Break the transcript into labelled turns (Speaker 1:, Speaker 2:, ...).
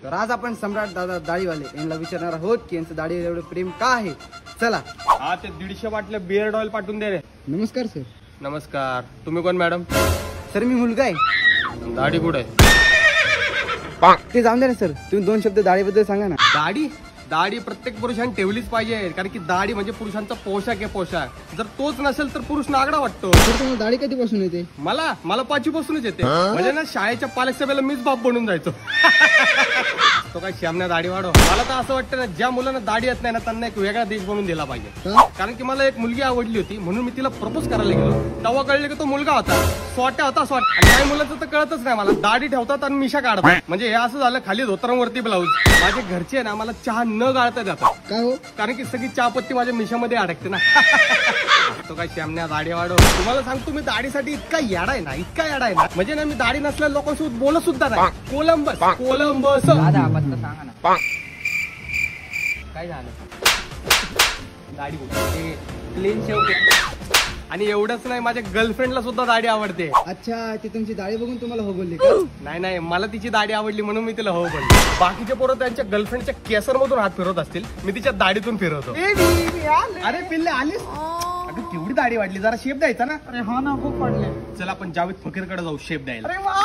Speaker 1: तर आज आपण सम्राट दादा दाढीवाले यांना विचारणार आहोत की यांचं दाढीवर एवढं प्रेम का आहे. चला.
Speaker 2: हा ते 150 बाटल्या बिअर्ड ऑइल पाठवून दे रे.
Speaker 1: नमस्कार सर.
Speaker 2: नमस्कार. तुम्ही कोण मॅडम?
Speaker 1: सर मी मुलगा आहे.
Speaker 2: दाढी कुठे?
Speaker 1: ते जाऊन द्या ना सर, तुम्ही 2 शब्द दाढीबद्दल सांगा ना.
Speaker 2: दाढी दाढी प्रत्येक पुरुषाने ठेवलीच पाहिजे, कारण की दाढी म्हणजे पुरुषांचा पोशाख आहे. पोशाख जर तोच नसेल तर पुरुष नागडा वाटतो.
Speaker 1: सर तुम्हाला दाढी कधीपासून येते?
Speaker 2: मला 5वी पासूनच येते. म्हणजे ना शाळेच्या पालक सभेला मीच बाप बनून जायचो. तो काय श्यामने दाढी वाढव. मला तर असं वाटतं ना, ज्या मुलांना दाढी येत नाही ना त्यांना एक वेगळा देश बनवून दिला पाहिजे. कारण की मला एक मुलगी आवडली होती म्हणून मी तिला प्रपोज करायला गेलो. तेव्हा कळले की तो मुलगा होता, स्वाट्या होता. आणि काही मुलांचं तर कळतच नाही. मला दाढी ठेवतात आणि मिशा काढतात. म्हणजे हे असं झालं, खाली धोतरांवरती ब्लाऊज. माझे घरचे ना मला चहा न गाळता जातात.
Speaker 1: काय हो?
Speaker 2: कारण की सगळी चहापत्ती माझ्या मिशामध्ये अडकते ना. तो काय श्यामने दाढी वाढव. तुम्हाला सांगतो मी दाढीसाठी इतका याडा आहे ना, इतका याडा आहे ना. म्हणजे ना मी दाढी नसलेल्या लोकांसोबत बोलत सुद्धा नाही. कोलंबस
Speaker 1: दादा पत्ता सांगा ना.
Speaker 2: काय झालं? दाढी प्लेन शेव. आणि एवढंच नाही, माझ्या गर्लफ्रेंडला सुद्धा दाढी आवडते.
Speaker 1: अच्छा, ती तुमची दाढी बघून तुम्हाला हो बोलली का?
Speaker 2: नाही, मला तिची दाढी आवडली म्हणून मी तिला हो बोललो. बाकीचे पोरं त्यांच्या गर्लफ्रेंडच्या केसर मधून हात फिरवत असतील, मी तिच्या दाढीतून फिरवतो. अरे पिल्ले आलीस? अगं केवढी दाढी वाढली, जरा शेप द्यायचा ना.
Speaker 1: अरे हा ना, खूप पडले.
Speaker 2: चला आपण जावेद फकीरकडे जाऊ शेप द्यायला.
Speaker 1: अरे वा.